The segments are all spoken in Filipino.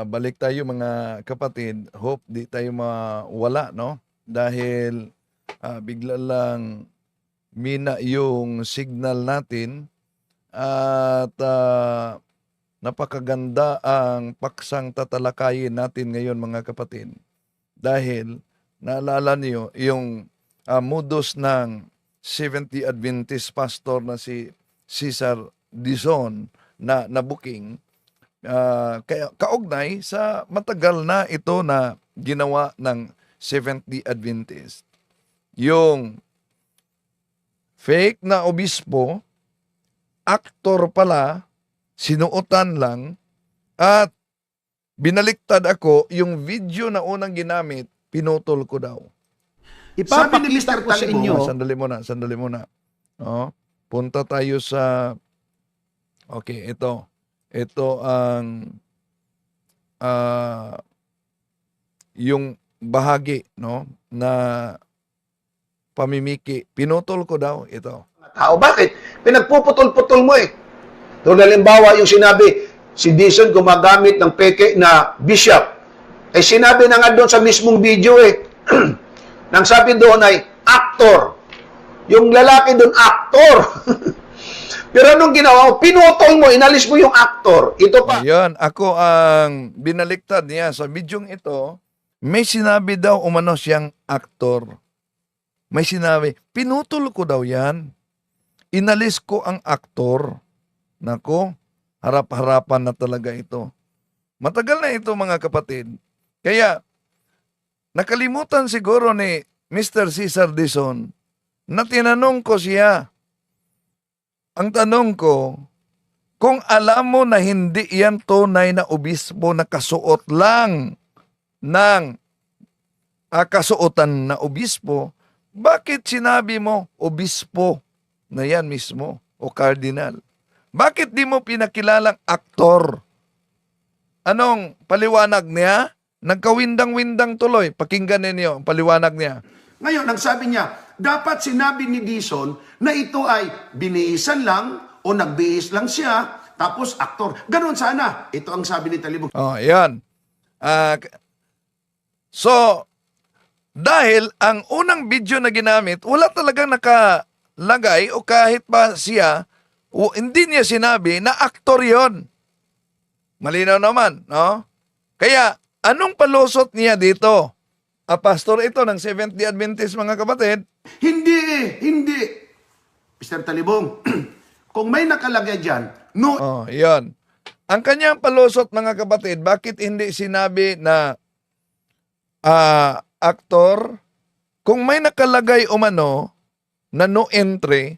balik tayo mga kapatid. Hope di tayo mawala, no? Dahil bigla lang mina yung signal natin at napakaganda ang paksang tatalakayin natin ngayon mga kapatid. Dahil naalala niyo yung modus ng 70 Adventist pastor na si Cesar Dizon na booking. Kaya kaugnay sa matagal na ito na ginawa ng 70 Adventist. Yung fake na obispo, aktor pala, sinuotan lang, at binaliktad ako, yung video na unang ginamit, pinutol ko daw. Sabi ni Mr. Ipapakita ko sa Talibong, inyo. Sandali muna. Punta tayo sa, okay, ito. Ito ang yung bahagi, no, na pamimiki. Pinutol ko daw ito. tao. Bakit? Pinagpuputol-putol mo eh. Doon halimbawa yung sinabi, si Dizon gumagamit ng peke na bishop. Eh sinabi na nga doon sa mismong video eh. Nang sabi doon ay actor. Yung lalaki doon, actor. Pero anong ginawa mo? Pinutol mo, inalis mo yung actor. Ito pa. Ayun, ako ang binaliktad niya. Sa bidyong ito, may sinabi daw umano siyang aktor. May sinabi, pinutol ko daw yan. Inalis ko ang aktor. Nako, harap-harapan na talaga ito. Matagal na ito mga kapatid. Kaya, nakalimutan siguro ni Mr. Cesar Dizon na tinanong ko siya. Ang tanong ko, kung alam mo na hindi yan tunay na obispo na kasuot lang ng kasuotan na obispo, bakit sinabi mo obispo na yan mismo o cardinal? Bakit di mo pinakilalang aktor? Anong paliwanag niya? Nagkawindang-windang tuloy. Pakinggan ninyo ang paliwanag niya. Ngayon, ang sabi niya, dapat sinabi ni Dizon na ito ay binihisan lang o nagbihis lang siya, tapos aktor. Ganon sana. Ito ang sabi ni Talibong. Oh, yan. So, dahil ang unang video na ginamit, wala talagang nakalagay o kahit pa siya, hindi niya sinabi na aktor yon. Malinaw naman, no? Kaya, anong palusot niya dito? Pastor ito ng 70 Adventist mga kapatid. Hindi. Mr. Talibong, kung may nakalagay dyan, no. Oh, yan. Ang kanyang palusot mga kapatid, bakit hindi sinabi na aktor? Kung may nakalagay umano na no entry,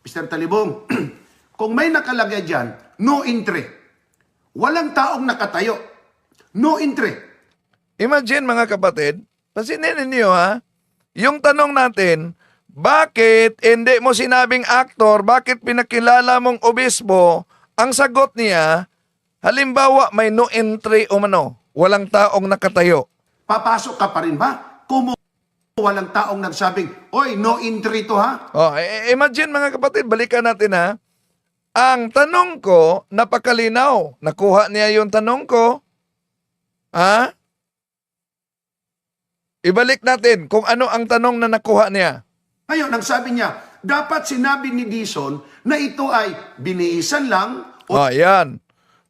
Mr. Talibong, kung may nakalagay dyan, no entry. Walang taong nakatayo. No entry. imagine mga kapatid, pasinin ninyo ha, yung tanong natin, bakit hindi mo sinabing aktor, bakit pinakilala mong obispo, ang sagot niya, halimbawa may no entry umano, walang taong nakatayo. Papasok ka pa rin ba? Kung walang taong nagsabing, oy, no entry to ha? Oh, imagine mga kapatid, balikan natin ha. Ang tanong ko, napakalinaw. Nakuha niya yung tanong ko. Ha? Ibalik natin kung ano ang tanong na nakuha niya. Ngayon, ang sabi niya, dapat sinabi ni Dizon na ito ay binihisan lang o Oh, yan.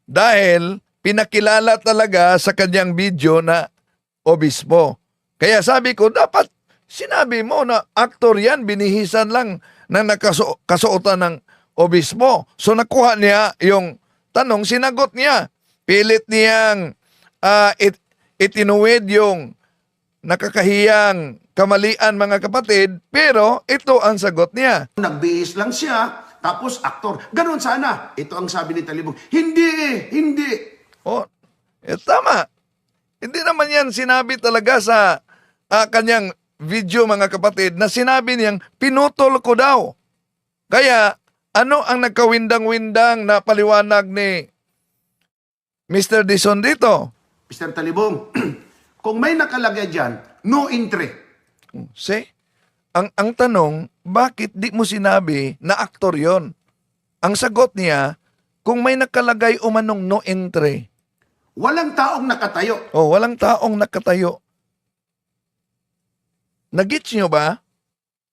Dahil pinakilala talaga sa kanyang video na obispo. Kaya sabi ko, dapat sinabi mo na aktor yan, binihisan lang na nakasuotan ng obispo. So nakuha niya yung tanong, sinagot niya. Pilit niyang itinuwid yung nakakahiyang kamalian mga kapatid, pero ito ang sagot niya. nagbihis lang siya, tapos aktor. Ganon sana. Ito ang sabi ni Talibong. Hindi. Oh, tama. Hindi naman yan sinabi talaga sa kanyang video mga kapatid na sinabi niyang pinutol ko daw. Kaya ano ang nagkawindang-windang na paliwanag ni Mr. Dizon dito? Mr. Talibong, kung may nakalagay dyan, no entry. See? Ang tanong, bakit di mo sinabi na aktor yon? Ang sagot niya, kung may nakalagay umanong no entry. Walang taong nakatayo. Oh, walang taong nakatayo. Nagits nyo ba?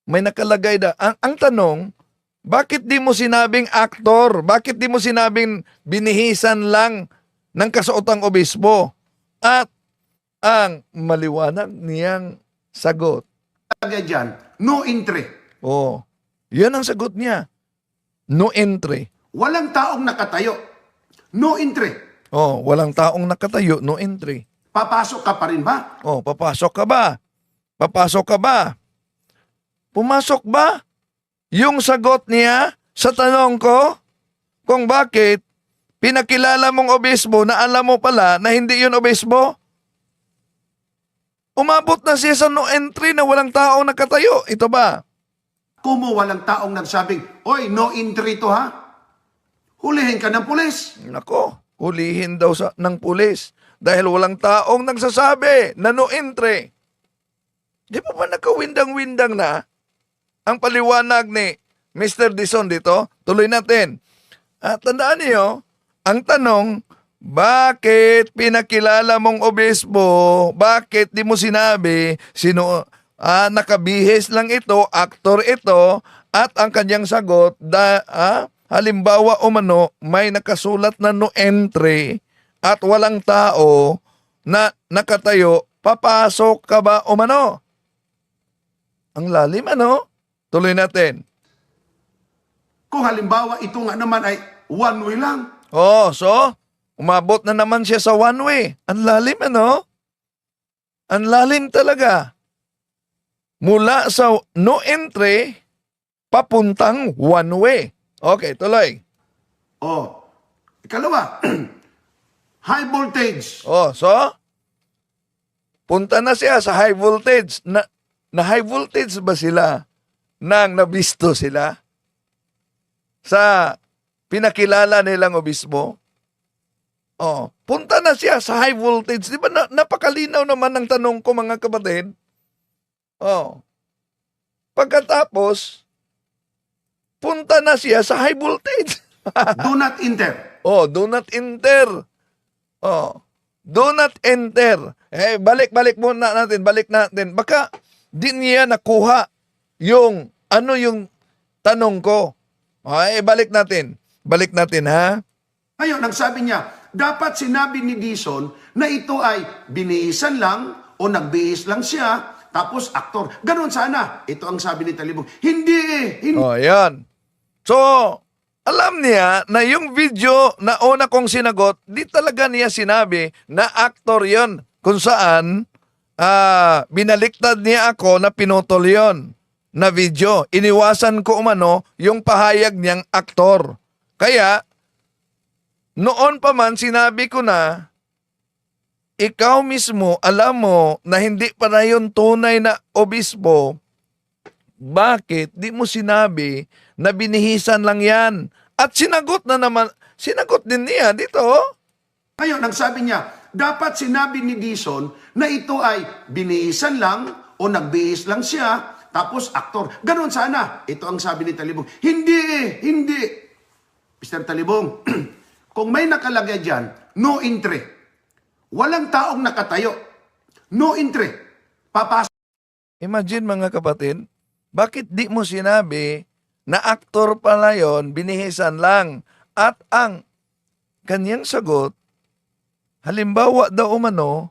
May nakalagay da. Ang tanong, bakit di mo sinabing aktor? Bakit di mo sinabing binihisan lang ng kasuotang obispo? At ang maliwanag niyang sagot. Lagay dyan, no entry. Oh, yan ang sagot niya. No entry. Walang taong nakatayo. No entry. Oh, walang taong nakatayo, no entry. Papasok ka pa rin ba? Oh, papasok ka ba? Papasok ka ba? Pumasok ba? Yung sagot niya sa tanong ko kung bakit pinakilala mong obispo na alam mo pala na hindi yun obispo? Umabot na siya sa no entry na walang taong nakatayo. Ito ba? Kumo walang taong nagsabing, oy, no entry to ha? Hulihin ka ng pulis. Nako, hulihin daw ng pulis dahil walang taong nagsasabi na no entry. Di ba nakawindang-windang na ang paliwanag ni Mr. Dizon dito? Tuloy natin. At tandaan niyo, ang tanong, bakit pinakilala mong obispo? Bakit di mo sinabi sino nakabihis lang ito, aktor ito, at ang kanyang sagot, halimbawa umano, may nakasulat na no entry at walang tao na nakatayo, papasok ka ba umano? Ang lalim ano? Tuloy natin. Kung halimbawa ito nga naman ay one way lang. Oh, so, umabot na naman siya sa one way. Ang lalim ano? Ang lalim talaga. Mula sa no entry, papuntang one way. Okay, tuloy. Oh, ikalawa, high voltage. Oh, so, punta na siya sa high voltage. Na high voltage ba sila nang nabisto sila sa pinakilala nilang obispo? Oh, punta na siya sa high voltage. Di ba napakalinaw naman ng tanong ko mga kapatid? Oh. Pagkatapos, punta na siya sa high voltage. Do not enter. Oh, do not enter. Oh, do not enter. Balik muna natin, balik natin. Baka di niya nakuha yung tanong ko. Balik natin. Balik natin, ha? Ngayon, ang sabi niya, dapat sinabi ni Dizon na ito ay binihisan lang o nagbihis lang siya, tapos aktor. Ganon sana. Ito ang sabi ni Talibong. Hindi. Oh, yan. So, alam niya na yung video na una kong sinagot, di talaga niya sinabi na aktor yon. Kung saan, binaliktad niya ako na pinutol yon na video. Iniwasan ko umano yung pahayag niyang aktor. Kaya, noon pa man sinabi ko na, ikaw mismo alam mo na hindi pa na yun tunay na obispo, bakit di mo sinabi na binihisan lang yan? At sinagot din niya dito. Ngayon, ang sabi niya, dapat sinabi ni Dizon na ito ay binihisan lang o nagbihis lang siya, tapos aktor. Ganon sana. Ito ang sabi ni Talibong. Hindi. Mr. Talibong, kung may nakalagay dyan, no entry. Walang taong nakatayo. No entry. Papasok. Imagine mga kapatid, bakit di mo sinabi na aktor pala yon, binihisan lang? At ang kanyang sagot, halimbawa daw umano,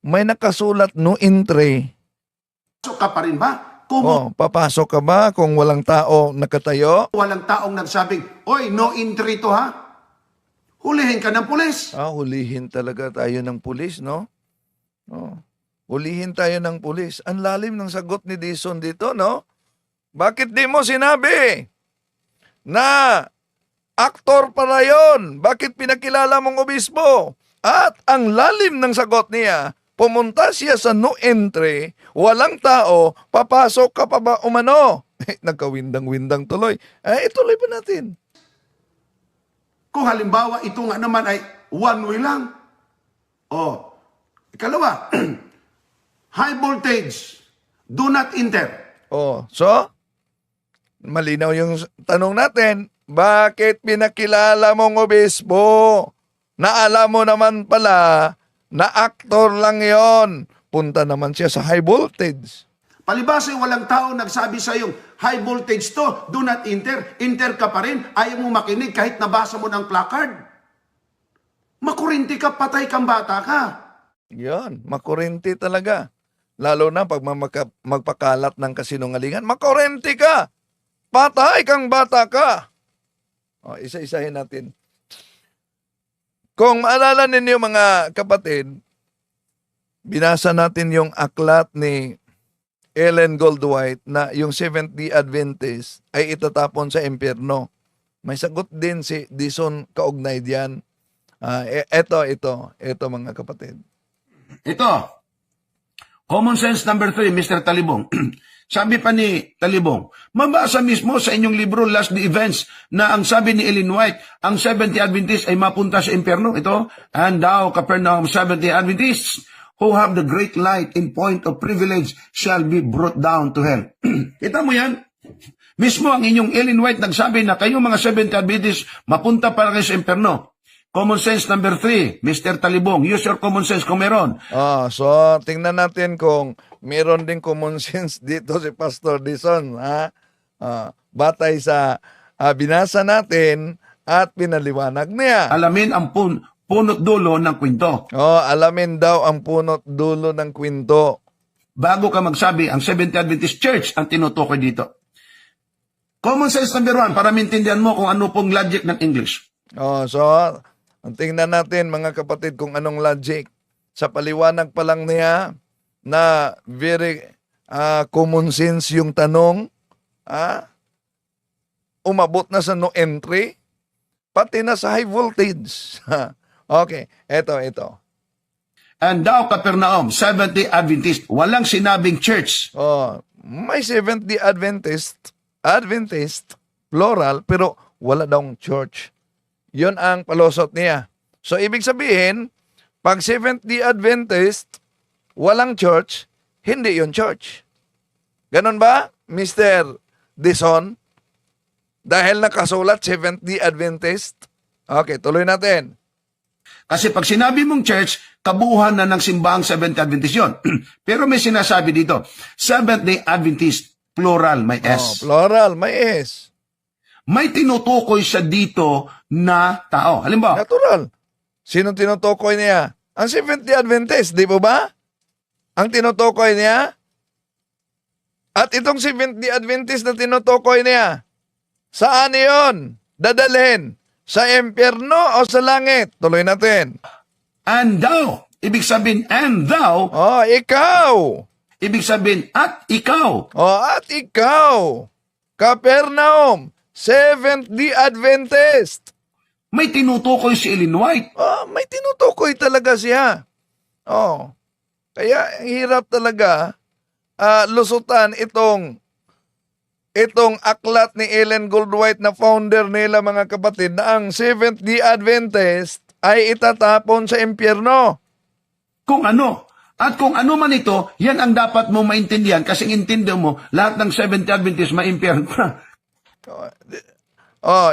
may nakasulat no entry. Papasok ka pa rin ba? Papasok ka ba kung walang tao nakatayo? Walang taong nagsabing, oy, no entry to ha? Hulihin ka ng pulis. Hulihin talaga tayo ng pulis, no? Hulihin tayo ng pulis. Ang lalim ng sagot ni Dizon dito, no? Bakit di mo sinabi na aktor pala yun? Bakit pinakilala mong obispo? At ang lalim ng sagot niya, pumunta siya sa no entry, walang tao, papasok ka pa ba umano? Nagkawindang-windang tuloy. Ituloy pa natin. Kung halimbawa ito nga naman ay one way lang. Ikalawa, high voltage, do not enter. So, malinaw yung tanong natin, bakit pinakilala mong obispo? Na alam mo naman pala na aktor lang yon. Punta naman siya sa high voltage. Palibasa yung walang tao nagsabi sa yung high voltage to, do not enter. Enter ka pa rin, ayaw mo makinig kahit nabasa mo ng placard. Makurinti ka, patay kang bata ka. Yan, makurente talaga. Lalo na pag magpakalat ng kasinungalingan, makurente ka. Patay kang bata ka. O, isa-isahin natin. Kung maalala ninyo mga kapatid, binasa natin yung aklat ni Ellen Goldwhite na yung Seventh-day Adventist ay itatapon sa impyerno. May sagot din si Dison kaugnay diyan. Ito mga kapatid. Ito, common sense number 3, Mr. Talibong. Sabi pa ni Talibong, mabasa mismo sa inyong libro Last the Events na ang sabi ni Ellen White, ang Seventh-day Adventist ay mapunta sa impyerno. Ito, and thou, Capernaum, Seventh-day Adventists, who have the great light in point of privilege shall be brought down to hell. Kita mo yan? Mismo ang inyong Ellen White nagsabi na kayong mga Seventh-day Adventists mapunta para kayo sa impyerno. Common sense number 3, Mr. Talibong. Use your common sense kung meron. So tingnan natin kung meron din common sense dito si Pastor Dison. Batay sa binasa natin at pinaliwanag niya. Alamin ang punot dulo ng kwento. Alamin daw ang punot dulo ng kwento. Bago ka magsabi, ang Seventh-day Adventist Church ang tinutukoy dito. Common sense number 1, para maintindihan mo kung ano pong logic ng English. Tingnan natin mga kapatid kung anong logic. Sa paliwanag pa lang niya na very common sense yung tanong, umabot na sa no entry, pati na sa high voltage. Okay, ito. And thou, Capernaum, Seventh-day Adventist, walang sinabing church. May Seventh-day Adventist, plural, pero wala daw church. Yun ang palusot niya. So, ibig sabihin, pag Seventh-day Adventist, walang church, hindi yun church. Ganon ba, Mr. Dison? Dahil nakasulat Seventh-day Adventist? Okay, tuloy natin. Kasi pag sinabi mong church, kabuuhan na ng simbahang Seventh-day Adventist yun. Pero may sinasabi dito, Seventh-day Adventist, plural, may S. Plural, may S. May tinutukoy siya dito na tao. Halimbawa, Natural. Sino tinutukoy niya? Ang Seventh-day Adventist, di po ba? Ang tinutukoy niya? At itong Seventh-day Adventist na tinutukoy niya, saan iyon dadalhin? Sa impyerno o sa langit? Tuloy natin. and thou. Ibig sabihin, and thou. Ikaw. Ibig sabihin, at ikaw. At ikaw. Capernaum. Seventh-day Adventist. May tinutukoy si Ellen White. May tinutukoy talaga siya. Kaya hirap talaga lusutan itong aklat ni Ellen Goldwhite na founder nila mga kapatid na ang Seventh-day Adventist ay itatapon sa impyerno. Kung ano. At kung ano man ito, yan ang dapat mo maintindihan kasi intindihan mo lahat ng Seventh-day Adventist ma-impyerno.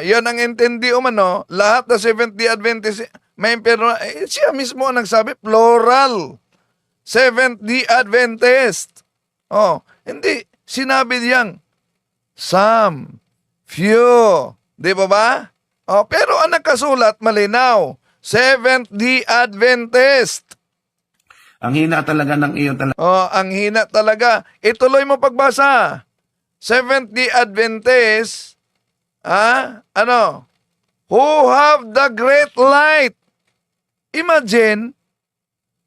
Yan ang intindi umano, lahat ng Seventh-day Adventist may impyerno. Siya mismo ang nagsabi, plural. Seventh-day Adventist. Hindi, sinabi diyang some, few. Di ba? Pero ang nakasulat, malinaw. Seventh-day Adventist. Ang hina talaga ng iyo talaga. Ang hina talaga. Ituloy mo pagbasa. Seventh-day Adventist, who have the great light. Imagine,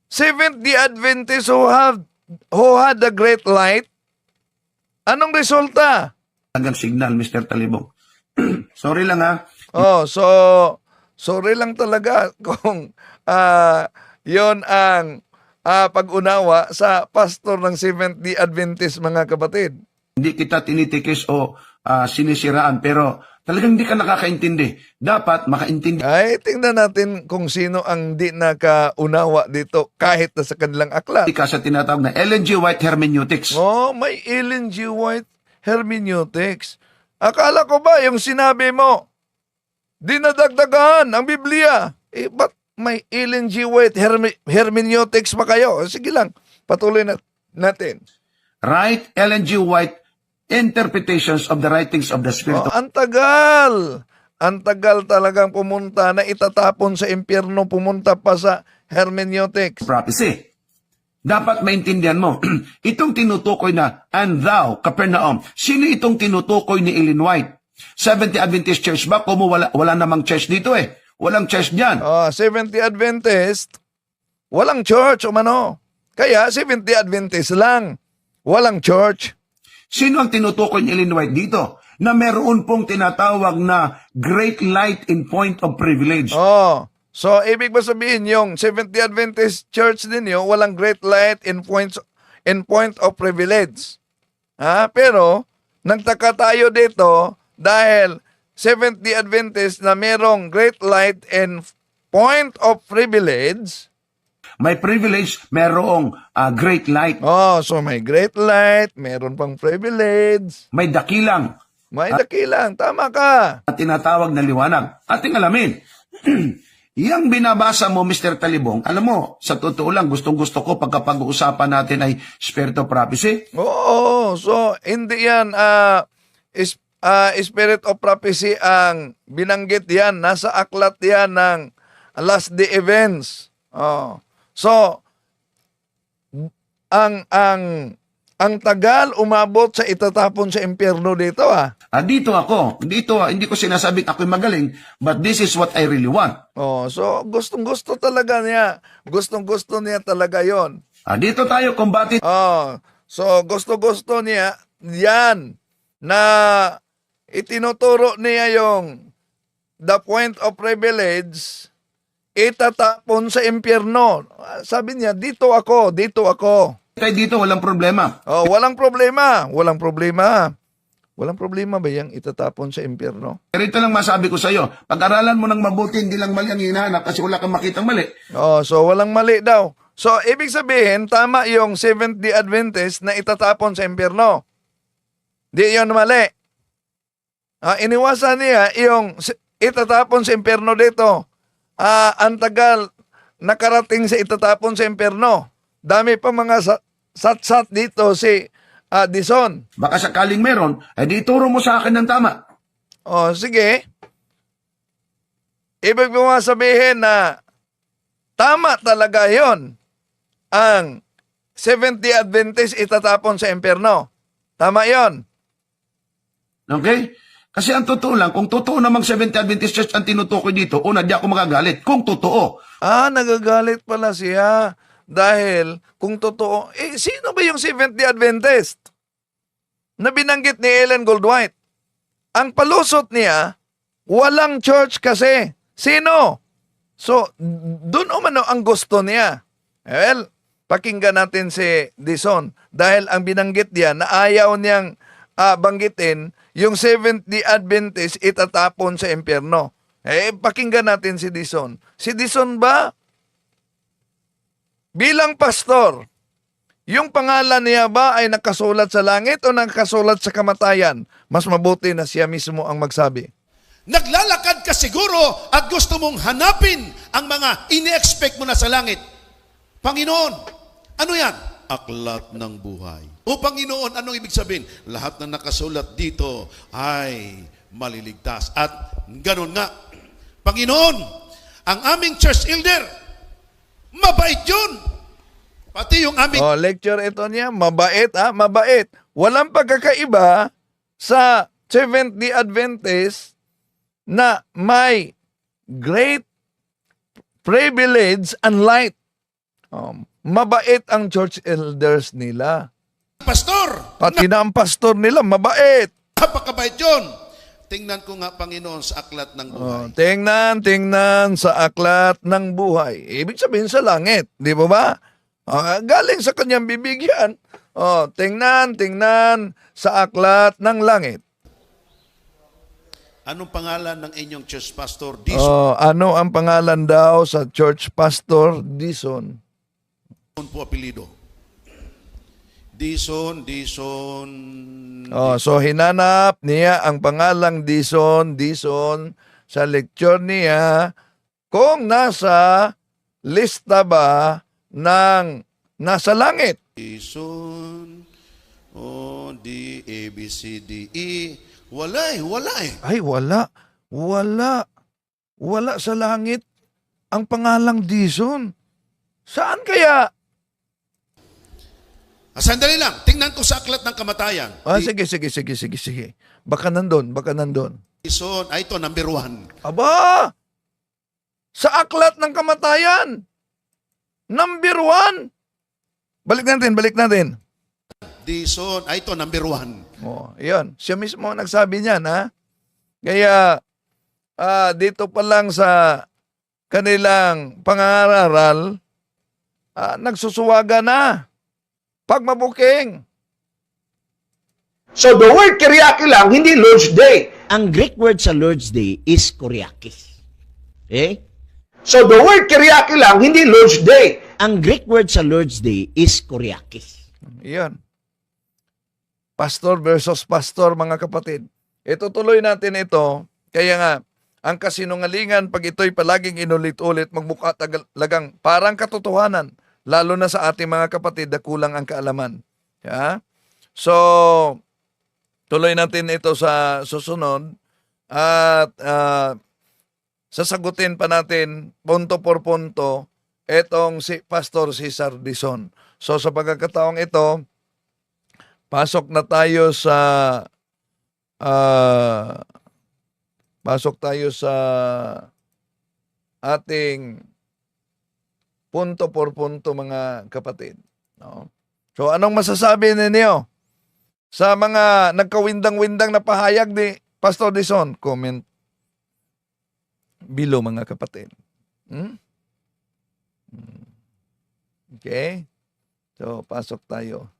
Seventh-day Adventist who had the great light. Anong resulta? Hanggang signal, Mr. Talibong. Sorry lang ha. Sorry lang talaga kung yon ang pag-unawa sa pastor ng Seventh-day Adventist, mga kapatid. Hindi kita tinitikis o sinisiraan, pero talagang hindi ka nakakaintindi. Dapat makaintindi Ay, tingnan natin kung sino ang di nakaunawa dito kahit na sa kanilang aklat. ka sa tinatawag na Ellen G. White Hermeneutics. May Ellen G. White Hermeneutics. Akala ko ba yung sinabi mo, dinadagdagan ang Biblia? Ba't may Ellen G. White hermeneutics pa kayo. Sige lang, patuloy natin. Right, Ellen G. White, Interpretations of the Writings of the Spirit Ang tagal. Ang tagal talagang pumunta na itatapon sa impyerno, pumunta pa sa hermeneutics. of Prophecy. Dapat maintindihan mo, itong tinutukoy na, and thou, Capernaum, sino itong tinutukoy ni Ellen White? Seventh Adventist Church ba? Kumu wala namang church dito eh. Walang church dyan. 70 Adventist, walang church umano. Kaya 70 Adventist lang, walang church. Sino ang tinutukoy ni Ellen White dito? Na meron pong tinatawag na great light in point of privilege. So ibig ba sabihin yung 70 Adventist Church ninyo, walang great light in point of privilege. Pero nagtaka tayo dito dahil 70 Adventist na merong great light in point of privilege. May privilege, merong great light. So may great light, meron pang privilege. May dakilang May dakilang, tama ka. at tinatawag na liwanag. Ating alamin. Yang binabasa mo, Mr. Talibong, alam mo, sa totoo lang, gustong-gusto ko pagkapag-uusapan natin ay Spirit of Prophecy. Oo, so hindi yan Spirit of Prophecy ang binanggit yan. Nasa aklat yan ng Last Day Events. So, ang tagal umabot sa itatapon sa impyerno dito Dito ako, hindi ko sinasabing ako'y magaling, but this is what I really want. So gustong-gusto talaga niya. Gustong-gusto niya talaga yon. Dito tayo kumbati. So gusto-gusto niya yan na itinuturo niya yung the point of privilege itatapon sa impyerno. Sabi niya, dito ako. Tayo dito, walang problema. Walang problema. Walang problema ba yung itatapon sa impyerno? Pero ito lang masabi ko sa iyo, pag-aralan mo ng mabuti, hindi lang mali ang hinahanap kasi wala kang makitang mali. So walang mali daw. So ibig sabihin, tama yung 70 Adventist na itatapon sa impyerno. Di yun mali. Iniwasan niya yung itatapon sa impyerno dito. Ang tagal nakarating sa itatapon sa impyerno. Dami pa mga sat-sat dito si Dison. Baka sakaling meron, di ituro mo sa akin ng tama. Sige. Ibig mo sabihin na tama talaga yon. Ang 70 Adventist itatapon sa impyerno. Tama yon. Okay? Kasi ang totoo lang, kung totoo namang 70 Adventist Church ang tinutukoy dito, di ako magagalit. Kung totoo. Nagagalit pala siya. Dahil kung totoo, sino ba yung 70 Adventist na binanggit ni Ellen Goldwhite? Ang palusot niya, walang church kasi. Sino? So, dun umano ang gusto niya. Well, pakinggan natin si Dison dahil ang binanggit niya na ayaw niyang banggitin yung 70 Adventist itatapon sa impyerno. Pakinggan natin si Dison. Si Dison ba? Bilang pastor, yung pangalan niya ba ay nakasulat sa langit o nakasulat sa kamatayan? Mas mabuti na siya mismo ang magsabi. Naglalakad ka siguro at gusto mong hanapin ang mga ini-expect mo na sa langit. Panginoon, ano yan? Aklat ng buhay. O Panginoon, anong ibig sabihin? Lahat na nakasulat dito ay maliligtas. At ganun nga, Panginoon, ang aming church elder, mabait yun. Pati yung aming... Lecture ito niya, mabait mabait. Walang pagkakaiba sa 70 Adventist na may great privilege and light. Mabait ang church elders nila. pastor, Pati na ang pastor nila, mabait. napakabait yun. Tingnan ko nga, Panginoon, sa aklat ng buhay. Tingnan sa aklat ng buhay. Ibig sabihin sa langit, di ba ba? Galing sa kanyang bibigyan. Tingnan sa aklat ng langit. Anong pangalan ng inyong church pastor? Dison Ano ang pangalan daw sa church pastor? Dison. po apelido. Dison. So hinanap niya ang pangalang Dison sa lecture niya kung nasa lista ba ng nasa langit. Ison, O, D, A, B, C, D, E. Wala eh. Ay, wala. Wala sa langit ang pangalang Dison. Saan kaya? Sandali lang, tingnan ko sa aklat ng kamatayan. Sige. Baka nandun. Ison, ito, number 1. Aba! Sa aklat ng kamatayan. Number 1. Balik natin. Dison, ito, number 1. Oh, yun. Siya mismo ang nagsabi niyan, ha? Kaya, dito pa lang sa kanilang pangararal, nagsusuwaga na. Pag mabuking. So the word Kyriaki lang, hindi Lord's Day. Ang Greek word sa Lord's Day is Kyriakis. Okay? So the word Kyriaki lang, hindi Lord's Day. Ang Greek word sa Lord's Day is Kyriakis. Iyan. Pastor versus pastor, mga kapatid. Itutuloy natin ito. Kaya nga, ang kasinungalingan, pag ito'y palaging inulit-ulit, magmukha talagang parang katotohanan. Lalo na sa ating mga kapatid na kulang ang kaalaman. Yeah? So, tuloy natin ito sa susunod. At sasagutin pa natin punto por punto itong si Pastor Cesar Dizon. So sa pagkakataong ito, pasok tayo sa ating punto por punto, mga kapatid. No? So anong masasabi ninyo sa mga nagkawindang-windang na pahayag ni Pastor Dizon? Comment below, mga kapatid. Okay? So pasok tayo.